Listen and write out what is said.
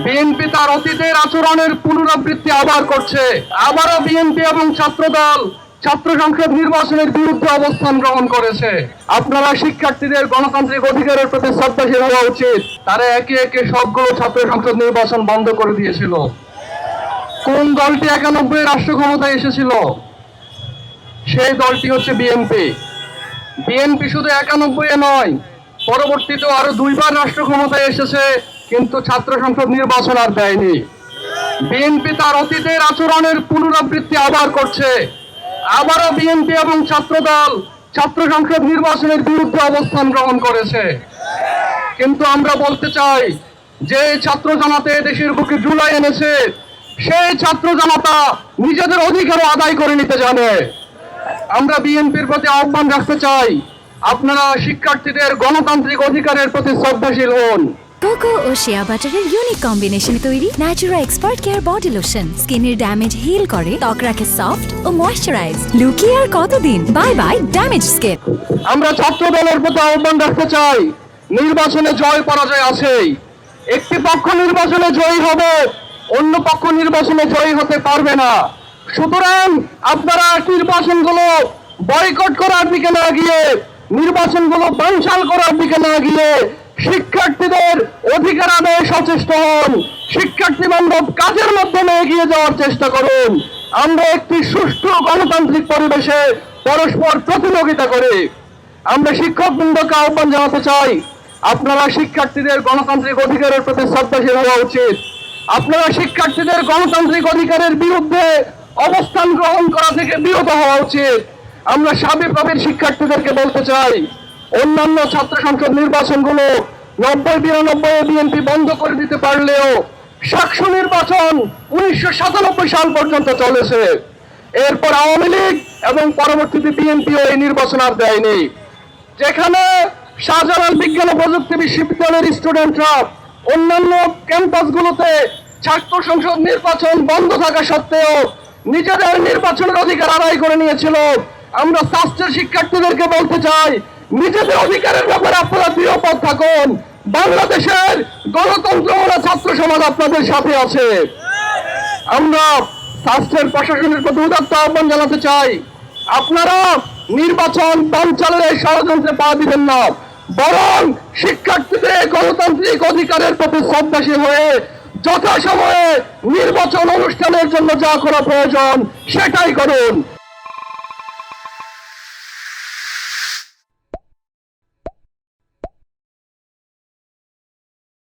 BNP তার অতীতের আচরণের পুনরাবৃত্তি আবার করছে। আবারও বিএনপি এবং ছাত্রদল ছাত্র সংসদ নির্বাচনের বিরুদ্ধে অবস্থান গ্রহণ করেছে। আপনারা শিক্ষার্থীদের গণতান্ত্রিক অধিকারের প্রতি শ্রদ্ধাশীল হওয়া উচিত। তারা একে একে সবগুলো ছাত্র সংসদ নির্বাচন বন্ধ করে দিয়েছিল। কোন দলটি 91 রাষ্ট্র ক্ষমতায় এসেছিল? সেই দলটি হচ্ছে বিএনপি। বিএনপি শুধু 91 নয়, পরবর্তীতে আরো 2 বার রাষ্ট্র ক্ষমতায় এসেছে, কিন্তু ছাত্র সংসদ নির্বাচন আর দেয়নি। বিএনপি তার অতীতের আচরণের পুনরাবৃত্তি আবার করছে। আবারও বিএনপি এবং ছাত্রদল ছাত্র সংসদ নির্বাচনের বিরুদ্ধে অবস্থান গ্রহণ করেছে। কিন্তু আমরা বলতে চাই, যে ছাত্র জনতা দেশের বুকে জুলাই এনেছে, সেই ছাত্র জনতা নিজেদের অধিকারও আদায় করে নিতে জানে। আমরা বিএনপির প্রতি আহ্বান রাখতে চাই, আপনারা শিক্ষার্থীদের গণতান্ত্রিক অধিকারের প্রতি শ্রদ্ধাশীল হন। কোকো ও শিয়া বাটারের ইউনিক কম্বিনেশনে তৈরি Natura expert care body lotion স্কিনের ড্যামেজ হিল করে, ত্বক রাখে সফট ও ময়েশ্চারাইজ। লুকিয়ে আর কতদিন? Bye bye damage skin. আমরা ছাত্র দলের প্রতি আহ্বান রাখতে চাই, নির্বাচনে জয় পরাজয় আছেই। একটি পক্ষ নির্বাচনে জয়ী হবে, অন্য পক্ষ নির্বাচনে জয়ী হতে পারবে না। সুতরাং আপনারা নির্বাচনগুলো বয়কট করার দিকে না গিয়ে, নির্বাচনগুলো বানচাল করার দিকে না গিয়ে শিক্ষার্থীদের অধিকার আদায়ে সচেষ্ট হন। শিক্ষার্থী বান্ধব কাজের মাধ্যমে এগিয়ে যাওয়ার চেষ্টা করুন। আমরা একটি সুষ্ঠু গণতান্ত্রিক পরিবেশে পরস্পর প্রতিযোগিতা করি। আমরা শিক্ষকবৃন্দকে আহ্বান জানাতে চাই, আপনারা শিক্ষার্থীদের গণতান্ত্রিক অধিকারের প্রতি শ্রদ্ধাশীল হওয়া উচিত। আপনারা শিক্ষার্থীদের গণতান্ত্রিক অধিকারের বিরুদ্ধে অবস্থান গ্রহণ করা থেকে বিরত হওয়া উচিত। আমরা সাবেকভাবে শিক্ষার্থীদেরকে বলতে চাই, অন্যান্য ছাত্র সংসদ নির্বাচনগুলো 90-92 বিএনপি বন্ধ করে দিতে পারলেও সাকসু নির্বাচন 1997 সাল পর্যন্ত চলেছে। এরপর আওয়ামী লীগ এবং পরবর্তীতে বিএনপিও এই নির্বাচন আর দেয়নি। যেখানে শাহজালাল বিজ্ঞান ও প্রযুক্তি বিশ্ববিদ্যালয়ের স্টুডেন্টরা অন্যান্য ক্যাম্পাসগুলোতে ছাত্র সংসদ নির্বাচন বন্ধ থাকা সত্ত্বেও নিজেদের নির্বাচনের অধিকার আদায় করে নিয়েছিল। আমরা ছাত্র শিক্ষার্থীদেরকে বলতে চাই, নিজেদের অধিকারের ব্যাপারে আপনারা দৃঢ়পদ থাকুন। বাংলাদেশের গণতন্ত্রমূলক ছাত্র সমাজ আপনাদের সাথে আছে। আমরা রাষ্ট্রের প্রশাসনের প্রতি উদাত্ত আহ্বান জানাতে চাই, আপনারা নির্বাচন বানচালের ষড়যন্ত্রে পা দিবেন না, বরং শিক্ষার্থীদের গণতান্ত্রিক অধিকারের প্রতি শ্রদ্ধাশীল হয়ে যথাসময়ে নির্বাচন অনুষ্ঠানের জন্য যা করা প্রয়োজন সেটাই করুন।